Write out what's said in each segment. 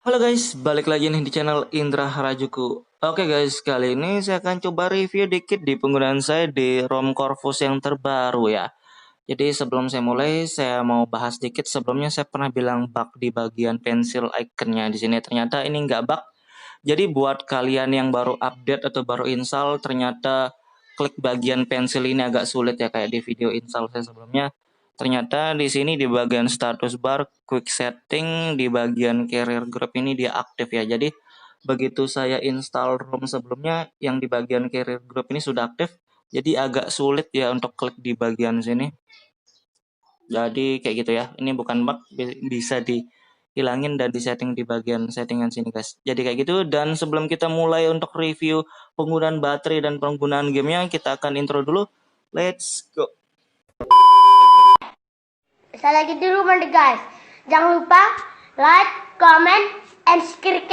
Halo guys, balik lagi nih di channel Indra Harajuku. Oke guys, kali ini saya akan coba review dikit di penggunaan saya di ROM Corvus yang terbaru ya. Jadi sebelum saya mulai, saya mau bahas dikit. Sebelumnya saya pernah bilang bug di bagian pensil iconnya di sini. Ternyata ini nggak bug. Jadi buat kalian yang baru update atau baru install, ternyata klik bagian pensil ini agak sulit ya kayak di video install saya sebelumnya. Ternyata di sini di bagian status bar, quick setting, di bagian carrier group ini dia aktif ya. Jadi begitu saya install ROM sebelumnya yang di bagian carrier group ini sudah aktif. Jadi agak sulit ya untuk klik di bagian sini. Jadi kayak gitu ya. Ini bukan bug, bisa dihilangin dan disetting di bagian settingan sini guys. Jadi kayak gitu. Dan sebelum kita mulai untuk review penggunaan baterai dan penggunaan gamenya, kita akan intro dulu. Let's go. Saya lagi di rumah deh guys. Jangan lupa like, comment, and subscribe.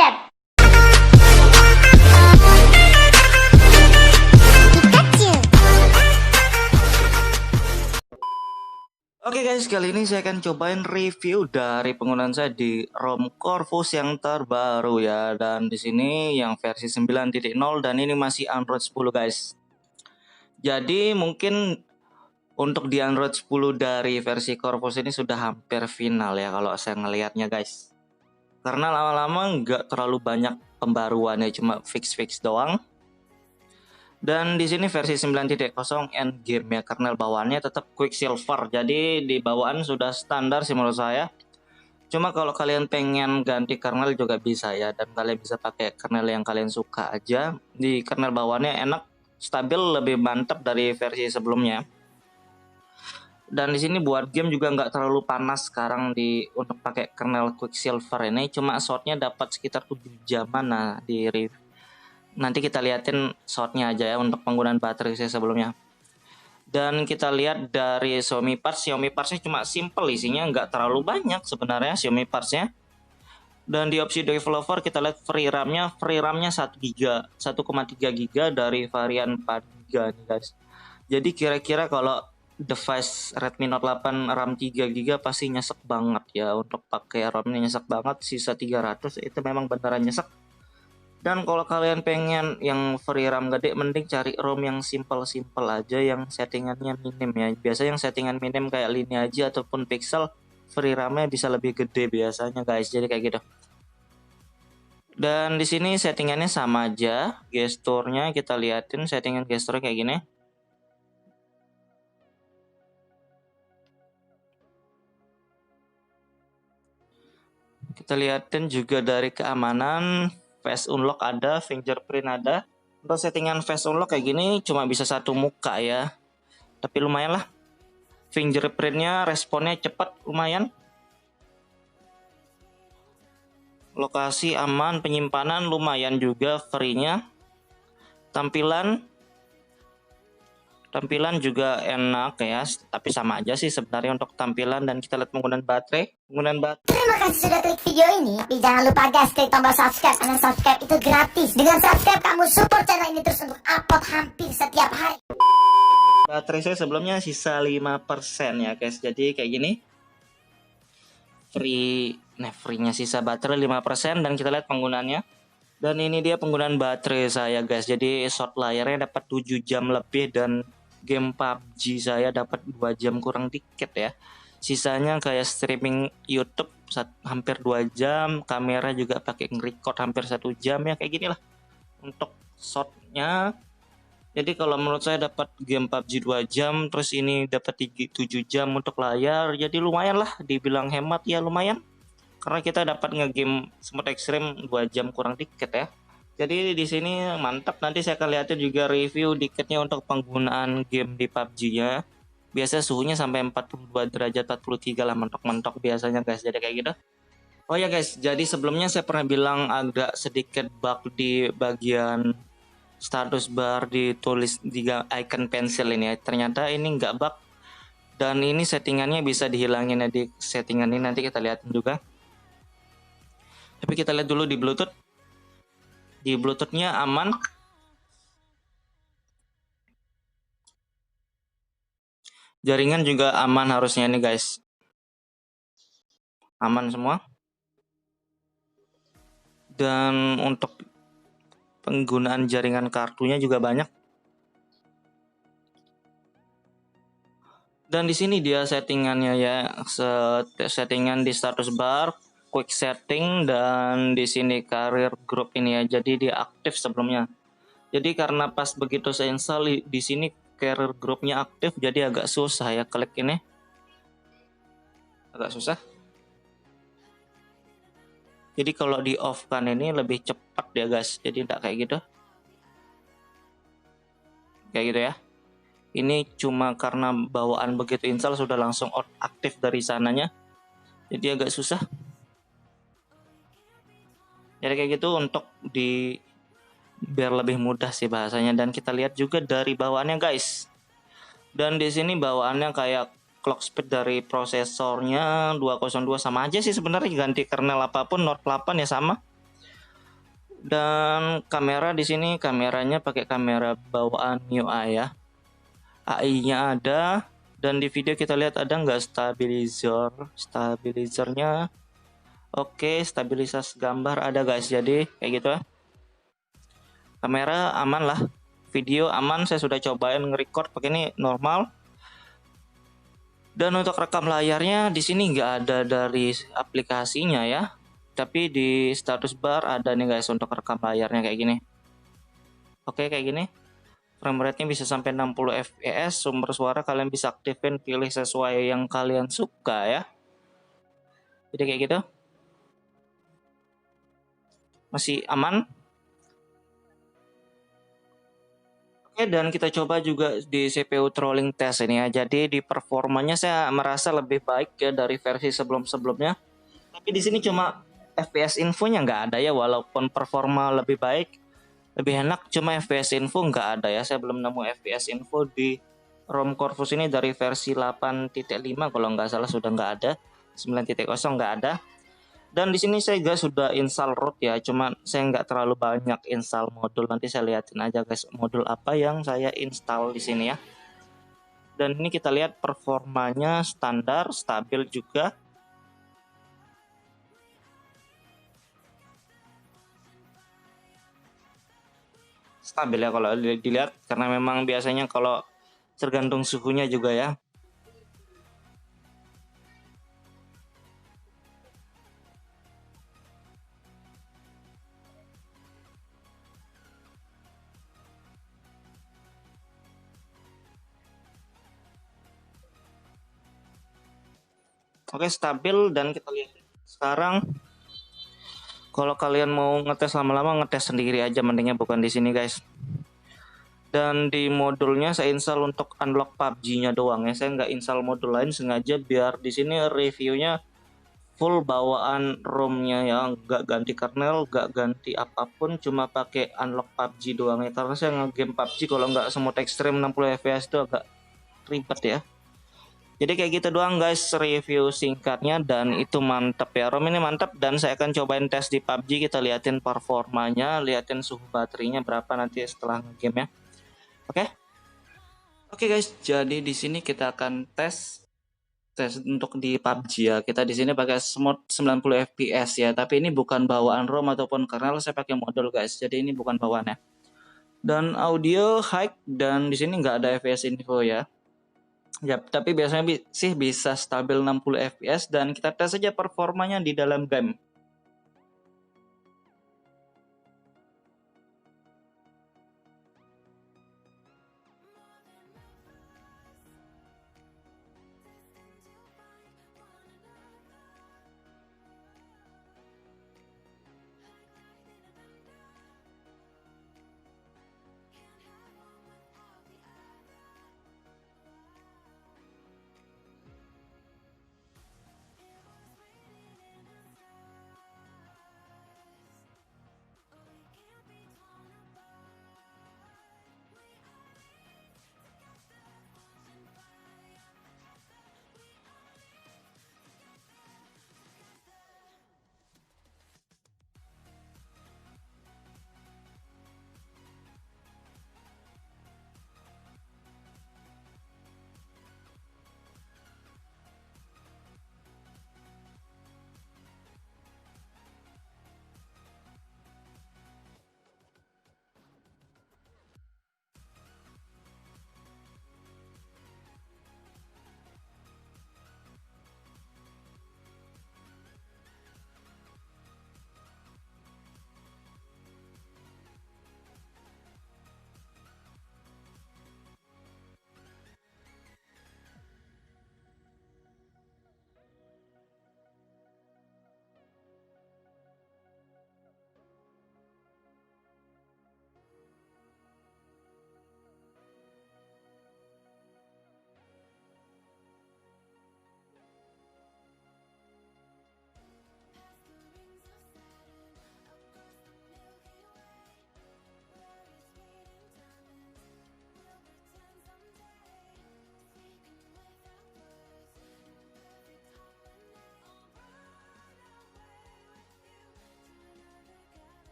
Oke guys, kali ini saya akan cobain review dari penggunaan saya di ROM Corvus yang terbaru ya. Dan di sini yang versi 9.0 dan ini masih Android 10 guys. Jadi mungkin untuk di Android 10 dari versi Corvus ini sudah hampir final ya kalau saya ngelihatnya guys. Karena lama-lama nggak terlalu banyak pembaruan ya, cuma fix-fix doang. Dan di sini versi 9.0 endgame ya, kernel bawaannya tetap Quicksilver. Jadi di bawaan sudah standar sih menurut saya. Cuma kalau kalian pengen ganti kernel juga bisa ya, dan kalian bisa pakai kernel yang kalian suka aja. Di kernel bawaannya enak, stabil, lebih mantap dari versi sebelumnya. Dan di sini buat game juga nggak terlalu panas sekarang untuk pakai kernel Quicksilver ini. Cuma shotnya dapat sekitar 7 jaman. Nah nanti kita liatin shotnya aja ya untuk penggunaan baterai saya sebelumnya. Dan kita lihat dari Xiaomi Partsnya cuma simple, isinya nggak terlalu banyak sebenarnya Xiaomi Partsnya. Dan di opsi developer kita lihat free RAM-nya 1 GB, 1,3 GB dari varian 4 GB nih guys. Jadi kira-kira kalau device Redmi Note 8 RAM 3 GB pasti nyesek banget ya, untuk pakai RAM-nya nyesek banget, sisa 300 itu memang beneran nyesek. Dan kalau kalian pengen yang free RAM gede, mending cari ROM yang simple aja, yang settingannya minim ya. Biasa yang settingan minim kayak Lineage ataupun Pixel, free RAM-nya bisa lebih gede biasanya guys. Jadi kayak gitu. Dan di sini settingannya sama aja, gesturnya kita liatin, settingan gesturnya kayak gini. Kita liatin juga dari keamanan, face unlock ada, fingerprint ada. Untuk settingan face unlock kayak gini cuma bisa satu muka ya, tapi lumayan lah. Fingerprintnya responnya cepat, lumayan. Lokasi aman, penyimpanan lumayan juga, free-nya. Tampilan juga enak ya, tapi sama aja sih sebenarnya untuk tampilan. Dan kita lihat penggunaan baterai. Terima kasih sudah klik video ini. Tapi jangan lupa guys, klik tombol subscribe. Karena subscribe itu gratis. Dengan subscribe kamu support channel ini terus untuk upload hampir setiap hari. Baterai saya sebelumnya sisa 5% ya guys. Jadi kayak gini. Free-nya sisa baterai 5%, dan kita lihat penggunaannya. Dan ini dia penggunaan baterai saya guys. Jadi shot layarnya dapat 7 jam lebih, dan game PUBG saya dapat 2 jam kurang dikit ya. Sisanya kayak streaming YouTube hampir 2 jam, kamera juga pakai nge-record hampir 1 jam ya, kayak gini lah untuk shotnya. Jadi kalau menurut saya dapat game PUBG 2 jam, terus ini dapat 7 jam untuk layar, jadi lumayan lah, dibilang hemat ya lumayan. Karena kita dapat ngegame Smooth Extreme 2 jam kurang dikit ya. Jadi di sini mantap. Nanti saya akan lihatin juga review dikitnya untuk penggunaan game di PUBG-nya. Biasa suhunya sampai 42 derajat, 43 lah mentok-mentok biasanya guys. Jadi kayak gitu. Oh ya guys, jadi sebelumnya saya pernah bilang agak sedikit bug di bagian status bar ditulis di icon pensil ini ya. Ternyata ini nggak bug, dan ini settingannya bisa dihilangin ya di settingan ini, nanti kita lihatin juga. Tapi kita lihat dulu di Bluetooth. Di Bluetooth-nya aman. Jaringan juga aman harusnya nih guys. Aman semua. Dan untuk penggunaan jaringan kartunya juga banyak. Dan di sini dia settingannya ya, settingan di status bar, quick setting, dan di sini career group ini ya. Jadi dia aktif sebelumnya. Jadi karena pas begitu saya install di sini career groupnya aktif, jadi agak susah ya klik ini, agak susah. Jadi kalau di off kan ini lebih cepat ya guys. Jadi tidak kayak gitu. Kayak gitu ya. Ini cuma karena bawaan begitu install sudah langsung out aktif dari sananya. Jadi agak susah. Jadi kayak gitu untuk di biar lebih mudah sih bahasanya. Dan kita lihat juga dari bawaannya guys. Dan di sini bawaannya kayak clock speed dari prosesornya 202 sama aja sih sebenarnya, ganti kernel apapun Note 8 ya sama. Dan kamera di sini kameranya pakai kamera bawaan MIUI ya. AI-nya ada, dan di video kita lihat ada nggak stabilizernya. Oke, stabilisasi gambar ada guys. Jadi kayak gitu ya. Kamera aman lah, video aman, saya sudah cobain nge-record pakai ini normal. Dan untuk rekam layarnya di sini nggak ada dari aplikasinya ya, tapi di status bar ada nih guys untuk rekam layarnya kayak gini. Oke, kayak gini. Frame rate-nya bisa sampai 60 fps. Sumber suara kalian bisa aktifin, pilih sesuai yang kalian suka ya. Jadi kayak gitu. Masih aman. Oke, dan kita coba juga di CPU trolling test ini ya. Jadi di performanya saya merasa lebih baik ya dari versi sebelum-sebelumnya. Tapi di sini cuma FPS infonya nggak ada ya, walaupun performa lebih baik, lebih enak, cuma FPS info nggak ada ya. Saya belum nemu FPS info di ROM Corvus ini dari versi 8.5 kalau nggak salah sudah nggak ada, 9.0 nggak ada. Dan di sini saya juga sudah install root ya, cuma saya nggak terlalu banyak install modul. Nanti saya liatin aja guys modul apa yang saya install di sini ya. Dan ini kita lihat performanya standar, stabil juga. Stabil ya kalau dilihat, karena memang biasanya kalau tergantung suhunya juga ya. Oke, stabil. Dan kita lihat sekarang, kalau kalian mau ngetes lama-lama, ngetes sendiri aja mendingnya, bukan di sini guys. Dan di modulnya saya install untuk unlock PUBG-nya doang ya. Saya nggak install modul lain sengaja biar di sini reviewnya full bawaan ROM-nya ya, nggak ganti kernel, nggak ganti apapun, cuma pakai unlock PUBG doang ya. Karena saya nge-game PUBG kalau nggak semut ekstrim 60 fps itu agak ribet ya. Jadi kayak gitu doang guys review singkatnya, dan itu mantap ya, ROM ini mantap. Dan saya akan cobain tes di PUBG, kita liatin performanya, liatin suhu baterainya berapa nanti setelah game ya. Oke guys, jadi di sini kita akan tes untuk di PUBG ya. Kita di sini pakai smooth 90 fps ya, tapi ini bukan bawaan ROM ataupun kernel, saya pakai modul guys. Jadi ini bukan bawaannya. Dan audio high, dan di sini nggak ada FPS info ya. Ya, tapi biasanya sih bisa stabil 60 fps, dan kita tes saja performanya di dalam game.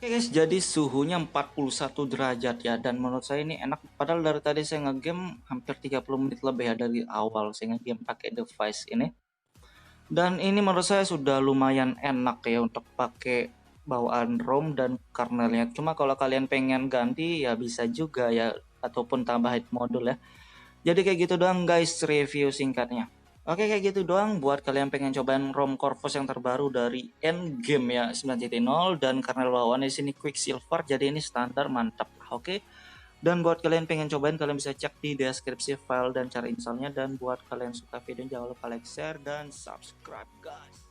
Oke guys, jadi suhunya 41 derajat ya, dan menurut saya ini enak. Padahal dari tadi saya ngegame hampir 30 menit lebih ya dari awal saya ngegame pakai device ini. Dan ini menurut saya sudah lumayan enak ya untuk pakai bawaan ROM dan kernelnya. Cuma kalau kalian pengen ganti ya bisa juga ya, ataupun tambah head modul ya. Jadi kayak gitu doang guys review singkatnya. Oke, kayak gitu doang buat kalian pengen cobain ROM Corvus yang terbaru dari Endgame ya 9.0, dan kernel bawaannya di sini Quicksilver, jadi ini standar mantap. Oke. Dan buat kalian pengen cobain, kalian bisa cek di deskripsi file dan cara installnya. Dan buat kalian suka video, jangan lupa like, share, dan subscribe guys.